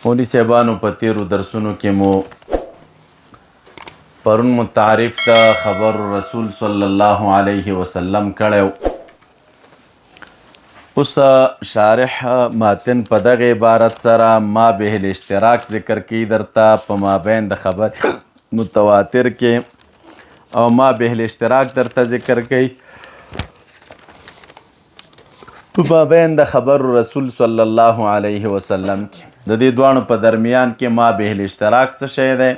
مولوي صاحبانو په تیرو درسونو کې مو پرون متعارف د خبر رسول صلی الله علیه وسلم کړی. اوس شارح ماتن په دغه عبارت سره ما به الاشتراک ذکر کی درته په مابین د خبر متواتر کې او ما به الاشتراک درته ذکر کی په مابین د خبر رسول صلی الله علیه وسلم کې. د دې دوانو په درمیان کې ما به الاشتراک څه شی دی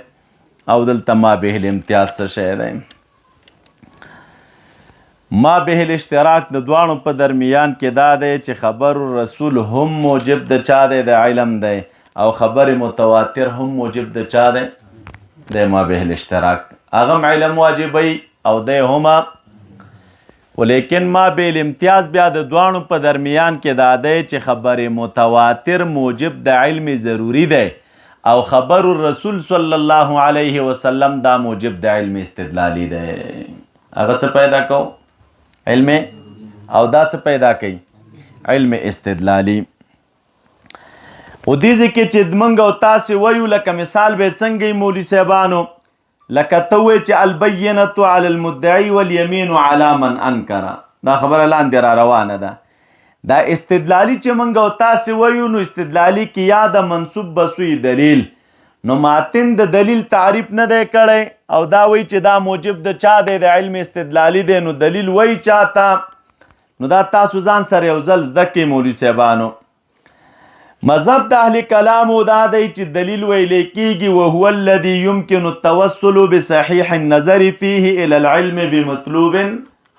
او دلته ما به الامتیاز څه شی دی. ما به الاشتراک د دوانو په درمیان کې دا دی چې خبر رسول هم موجب د چا دی د علم دی او خبر متواتر هم موجب د چا دی د ما به الاشتراک. هغه علم واجبی او دی هما، ولیکن ما به الامتیاز بیا د دوانو په درمیان کې دا دی چې خبر متواتر موجب د علم ضروری دی او خبر الرسول صلی الله علیه وسلم دا موجب د علم استدلالی دی. هغه څه پیدا کو؟ علم، او دا څه پیدا کوي؟ علم استدلالی. خو دې ځای کې چې موږ او تاسې وایو لکه مثال به څنګه مولوي صاحبانو، لکه ته وایې چې البینة علی المدعی والیمین علی من انکر، دا خبره لاندې را روانه ده. دا استدلالی چې موږ او تاسې وایو نو استدلالی کې یا د منصوب بسوی دلیل، نو ماتن د دلیل تعریف نه دی کړی او دا وایي چې دا موجب د چا دی د علم استدلالی دی، نو دلیل وایي چاته، نو دا تاسو ځان سره یو ځل زده کړئ مولوي صاحبانو. مذهب د اهل کلامو دا دی چې دلیل ویلی کیږي وهو الذي يمكن التوسل بصحيح النظر فيه الى العلم بمطلوب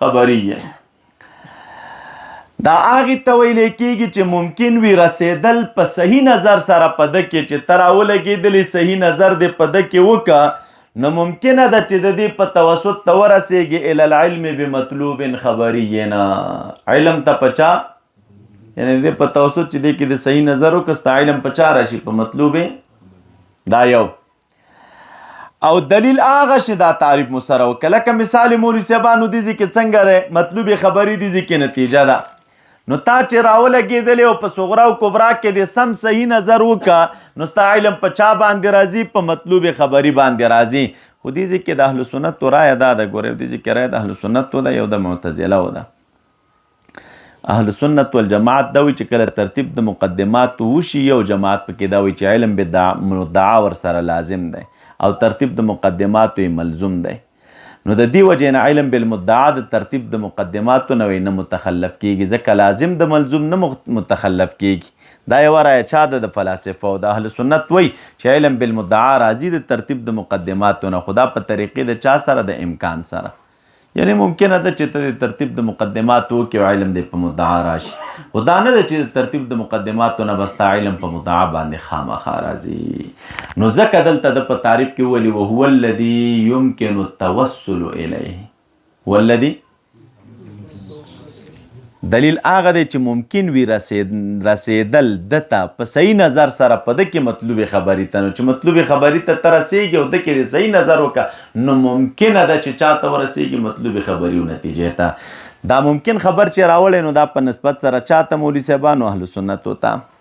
خبري. دا هغې ته ویلی کیږي چې ممکن وي رسیدل په صحیح نظر سره په ده کې چې ته راولګېدلې صحیح نظر دې په ده کې وکړه، نو ممکنه ده چې د دې په توسط ته ورسېږي الى العلم بمطلوب خبري نه، علم ته په چا یعنی دې په توسط چې دې کې د صحیح نظر وکړه ستا علم په چا راشي؟ په مطلوب. دا یو. او دلیل هغه شي دا تعریف مو سره وکړه، لکه مثال مولوي صاحبانو دې ځای کې څنګه دی مطلوب خبري دې ځای کې نتیجه ده. نو تا چې راولګېدلې او په صغرا او کبرا کې دې سم صحیح نظر وکړه نو ستا علم په چا باندې راځي؟ په مطلوب خبري باندې راځي. خو دې ځای کې د اهل سنت رایه دا ده، ګورئ دې ځای کې رایه د اهل سنت ده، یو د معتزله ده. اهل سنت والجماعت دا وی چې کله ترتیب د مقدمات وشي یو جماعت پکې دا وی چې علم مدعا ورسره لازم دی او ترتیب د مقدمات ملزوم دی. نو د دې وجې نه علم بالمدعا د ترتیب د مقدماتو نه نه متخلف کیږي، ځکه لازم د ملزوم نه متخلف کیږي. دا یو رایه چا د فلاسفه او د اهل سنت وی چې علم بالمدعا راځي د ترتیب د مقدماتو نه، خدا په طریقې د چا سره؟ د امکان سره. یعنی ممکنه ده چې ته د ترتیب د مقدماتو کې علم دی په مدعا راشي، خو دا نه ده چې د ترتیب د مقدماتو نه بس تا علم په مدعا باندې خامخا راځي. نو ځکه دلته د په تعریف کې ویلي وهو الذي يمكن التوسل الیه. هو الذي دلیل هغه دی چې ممکن وي رسیدل دته په صحیح نظر سره په ده کې مطلوب خبري ته، نو چې مطلوب خبري ته ته رسېږي او ده کې د صحیح نظر وکړه نو ممکنه ده چې چا ته ورسېږي مطلوب خبري او نتیجې ته. دا ممکن خبر چې راوړی نو دا په نسبت سره چا ته؟ مولوي صاحبانو اهل سنتو ته.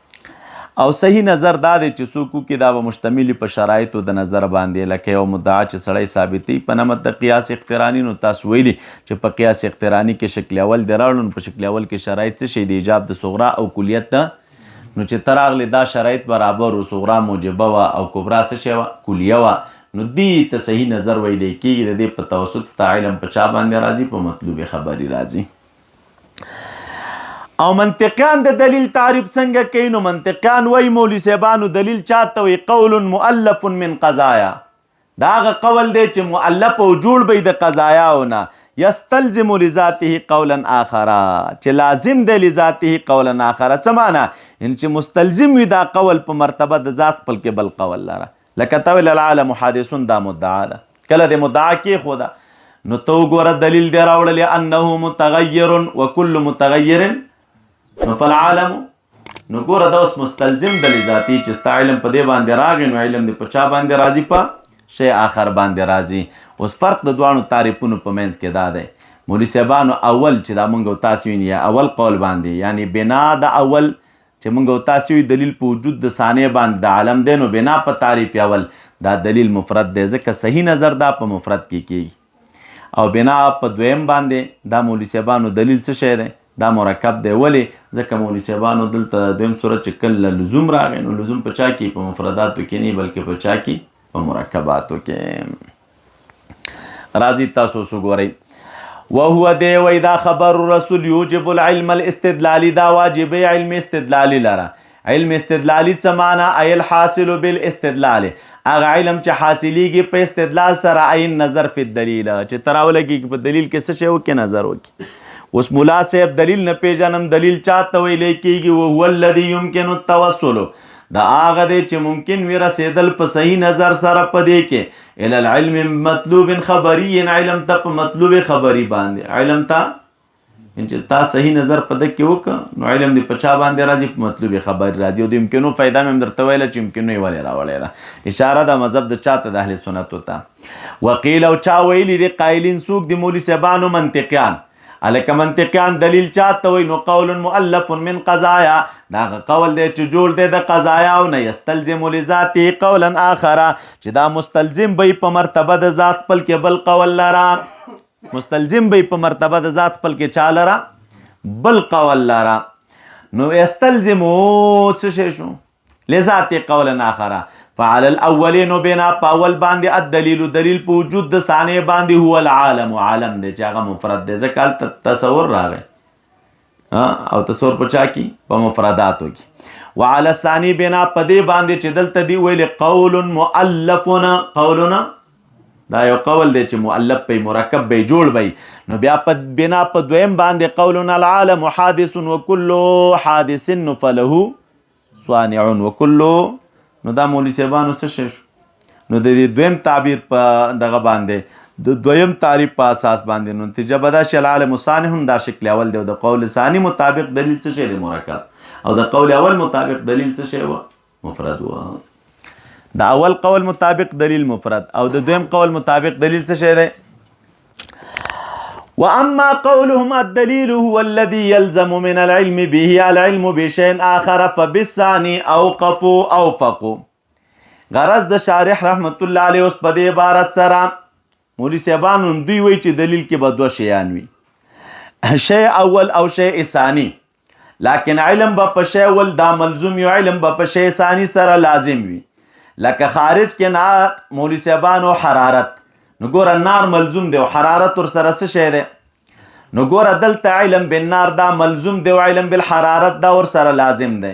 او صحیح نظر دا دی چې څوک کې دا به مشتمل په شرایطو د نظر باندې، لکه یو مدعا چې سړی ثابتوي په نمت د قیاس اقتراني، نو تاسو ویلي چې په قیاس اقتراني کې شکل اول دی راوړو، نو په شکل اول کې شرایط څه شي؟ د ایجاب د صغرا او کلیت ته. نو چې ته راغلې دا شرایط برابر و، صغرا موجبه وه او کبرا څه شی وه؟ کلیه وه، نو دې ته صحیح نظر ویلی کېږي. د دې په توسط ستا علم په چا باندې راځي؟ په مطلوب خبري راځي. او منطقیان د دلیل تعریف څنګه کوي؟ نو منطقیان وایي مولوي صاحبانو دلیل چاته وایي؟ قول مؤلف من قضایا. دا هغه قول دی چې مؤلف او جوړ به د قضایاونه، یستلزم لذاته قولا آخره، چې لازم دی لذاته قولا آخره. څه معنی؟ یعنې چې مستلزم وي دا قول په مرتبه د ذات خپل کې بل قول لره. لکه ته ویل العالم حادثون، دا مدعا ده، کله د مدعا کېښوده نو ته وګوره دلیل دی راوړلی انه متغیر وکل متغیر نو فالعالم، نو ګوره دا اوس مستلزم د لذاتي چې ستا علم په دې باندې راغی نو علم دې په چا باندې راځي؟ په شی آخر باندې راځي. اوس فرق د دوانو تعریفونو په منځ کې دا دی. مولوي صاحبانو اول چې دا مونږ او تاسو ویني اول قول باندې، یعنی بنا د اول چې موږ او تاسو دلیل په وجود د ثانیه باندې د عالم دی نو بنا په تعریف اول دا دلیل مفرد دی ځکه صحیح نظر دا په مفرد کې کیږي او بنا په دویم باندې دا مولوي صاحبانو دلیل څه شی دی دا مرکب دی ولې ځکه مولوي صاحبانو دلته دویم صورت چې کله لزوم راغی نو لزوم په چا کې په مفرداتو کې نه بلکې په چا کې په مرکباتو کې راځي تاسو وګورئ وهو دی وی دا خبر رسول یوجب العلم الاستدلالی دا واجب علم استدلالی لره علم استدلالی څه معنا ای الحاصل بالاستدلال هغه علم چې حاصلیږي په استدلال سره عین نظر فی الدلیل چې تراولږي په دلیل کې څه شی وکړي نظر وکړي اوس ملا صاحب دلیل نه پیژنم دلیل چاته ویل کېږي وهو الذي يمكن التوسل دا هغه دی چې ممکن وي رسېدل په صحیح نظر سره په دې کې الی العلم مطلوب خبری علم ته په مطلوب خبری باندې علم ته چې تا صحیح نظر په دې کې وکړه نو علم دې په چا باندې راځي په مطلوب خبری راځي او د امکانو فایده مې درته ویله چې امکانو یې ولې راوړی ده اشاره د مذهب د چاته د اهل سنتو ته وقیل او چا ویلي دي قایلین څوک د مولوي صاحبانو منطقیان الکه منطقیان دلیل چاته وي نو قول مؤلف من قضایا دا قول دی چې جوړ دی د قضایا او نه یستلزم لذاتی قولا آخر چې دا مستلزم به په مرتبه د ذات خپل کې بل قول لره مستلزم به په مرتبه د ذات خپل کې چا لره بل قول لره نو یستلزم څه شی شو لذاتی قولا آخر فعلى الاولین بنا په اول باندې الدلیل دلیل په وجود د ثانیه باندې هو العالم عالم دی چې هغه مفرد دی ځکه تصور راغی او تصور په چا کې په مفرداتو کې وعلى الثانی بنا په دې باندې چې دلته دی ویل قول مؤلفون قولنا دا یو قول دی چې مؤلف به مرکب به جوړ به نو بیا په بنا په دویم باندې قولنا العالم حادث وكل حادث فله صانع وكل نو دا مولوي صاحبانو څه شی شو نو د دې دویم تعبیر په دغه باندې د دویم تعریف په اساس باندې نو نتیجه به دا شي العالم صانع دا شکل اول دی او د قول ثانی مطابق دلیل څه شی دی مرکب او د قول اول مطابق دلیل څه شی و مفرد و د اول قول مطابق دلیل مفرد او د دویم قول مطابق دلیل څه شی دی واما قولهم الدليل هو الذي يلزم من العلم به العلم بشيء آخر فبالثاني اوقف اوفق غرض د شارح رحمت الله علیه اوس په دې عبارت سره مولوي صاحبانو دوی وایي چې دلیل کې به دوه شیان وي شی اول او شی ثانی لکن علم به په شی اول دا ملزوم یو علم به په شی ثانی سره لازم وي لکه خارج کې نه مولوي صاحبانو حرارت نو ګوره نار ملزوم دی او حرارت ور سره څه شی دی نو ګوره دلته علم بالنار دا ملزوم دی او علم بالحرارت دا ور سره لازم دی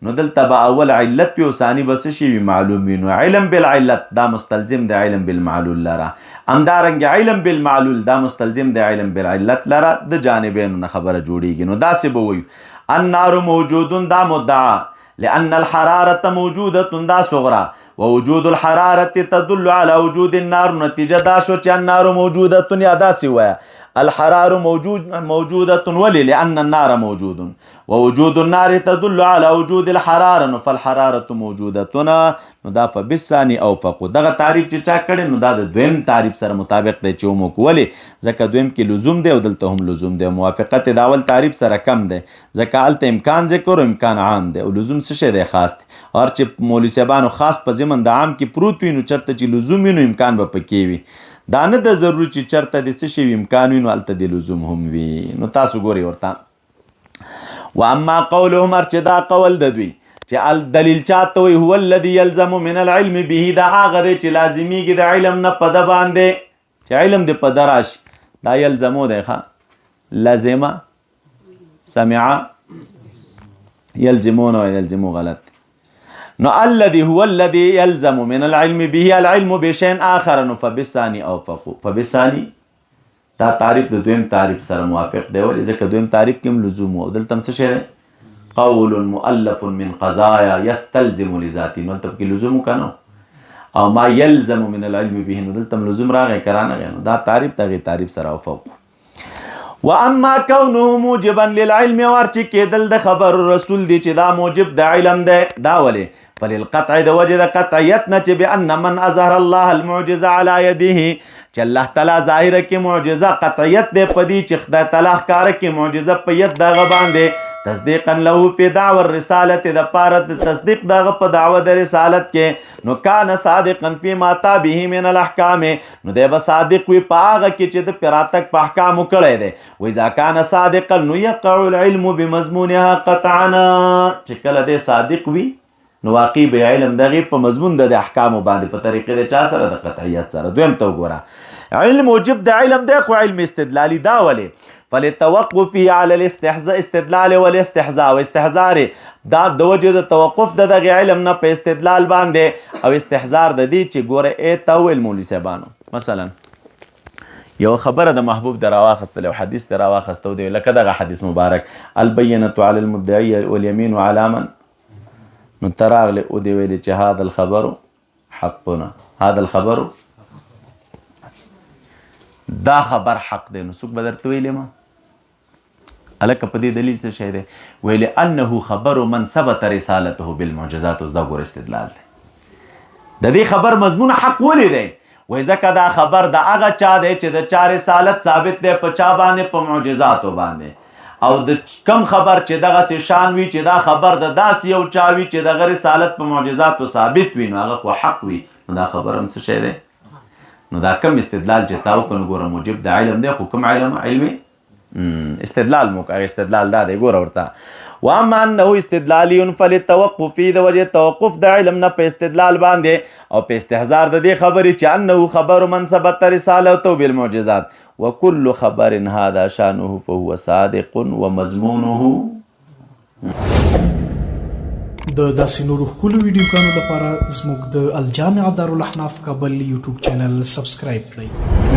نو دلته به اول علت وي او ثاني به څه شي وي معلوم وي نو علم بالعلت دا مستلزم دی علم بالمعلول لره همدارنګه علم بالمعلول دا مستلزم دی علم بالعلت لره د جانبینو نه خبره جوړیږي نو داسې به وایو النار موجود دا مدعا لأن الحرارة موجودة دا صغرى ووجود الحرارة تدل على وجود النار نتيجة دا شو چې النار موجودة یا دا سوایا الحرار موجودة ولي لأن النار موجود ووجود النار تدل على وجود الحرارة فالحرارة موجودة نو دا فبالثاني اوفق دغه تعریف چې چا کړي نو دا د دویم تعریف سره مطابق دی چې ومو کولی ځکه دویم کې لزوم دی او دلته هم لزوم دی موافقت د اول تعریف سره کم دی ځکه هلته امکان ذکر او امکان عام دی او لزوم څه شی دی خاص دی اور چې مولوي صاحبانو خاص په ضمن د عام کې پروت وي نو چرته چې لزوم وي نو امکان به پکې وي دا نه د ضروري چې چرته د څه شي امکان وي نو هلته د لزوم هم وي نو تاسو ګورئ ورته واما قولهم چې دا قول د دوی چې الدلیل چاته وي هو الذي يلزم من العلم به دا هغه دی چې لازمیږي د علم نه په ده باندې چې علم د په ده راشي دا یلزمو دی ښه لازمه سمعه یلزمون و یلزمو غلط نو الذي هو الذي يلزم من العلم به العلم بشيء آخر فبالثاني اوفق فبالثاني دا تعریف د دویم تعریف سره موافق دی ولې ځکه دویم تعریف کې هم لزوم او دلته هم څه شی دی قول مؤلف من قضايا يستلزم لذاته نو دلته کې لزوم کنه او ما يلزم من العلم به نو دلته لزوم راغی کرانه نو دا تعریف دغه تعریف سره اوفق واما كونه موجبا للعلم ورچ کېدل د خبر رسول دی چې دا موجب د علم دی دا ولې فللقطع د وجه د قطعیت نه چې بأن من اظهر الله المعجزه على يده چې الله تعالی ظاهره کې معجزه قطعیت دی په دې چې خدای تعالی ښکاره کې معجزه په ید دغه باندې تصدیقا له فی دعوه الرسالت د پاره د تصدیق دغه په دعوه د رسالت کې نو کان صادقا فی ما تا به من الاحکام نو دی به صادق وي په هغه کې چې د پراتک په احکامو کړی دی و اذا کان صادقا نو یقع العلم بمضمونها قطعا چې کله دی صادق وي نو واقعي به علم دغه په مضمون د احکامو باندې په طریقې د چا سره د قطعیت سره. دویم ته وګوره علم موجب د علم دی خو علم استدلالي دا ولې فلتوقفه على الاستحزاء استدلال والاستحزاء او استحزار دا د وجه د توقف د دغه علم نه په استدلال باندې او استحزار د دې چې ګوره ای تاویل مولوی صاحبانو مثلا یو خبره د محبوب در واخستل او حدیث در واخستو دی لکه دغه حدیث مبارک البینه علی المدعی والیمین علی من نو تراغله او دی ویل چې هذا الخبر حقنا هذا الخبر دا خبر حق دی نو څوک به درته ویلی ما هلکه په دې دلیل څه شی دی ویلی انه خبر من ثبت رسالته بالمعجزات اوس دا ګور استدلال دی د دې خبر مضمون حق ولې دی وایي ځکه دا خبر د هغه چا دی چې د چا رسالت ثابت دی په چا باندې په معجزاتو باندې او د کم خبر چې دغسې شان وي چې دا خبر د داسې یو چا وي چې دغه رسالت په معجزاتو ثابت وي نو هغه خو حق وي نو دا خبر هم څه شی دی نو دا کم استدلال چې تا وکړو ګوره موجب د علم دی خو کوم علم علمي استدلال مو کوي استدلال دا دی ګوره ورته واما انه استدلالي فللتوقف فی د وجه توقف د علم نه په استدلال باندې او په استحضار د دې خبرې چې انه خبر من ثبت رسالته بالمعجزات وكل خبر هذا شانه فهو صادق ومضمونه د داسې نورو ښکلو ویډیوګانو لپاره زموږ د الجامع دارالاحناف کابل یوټیوب چینل سبسکرایب کړئ.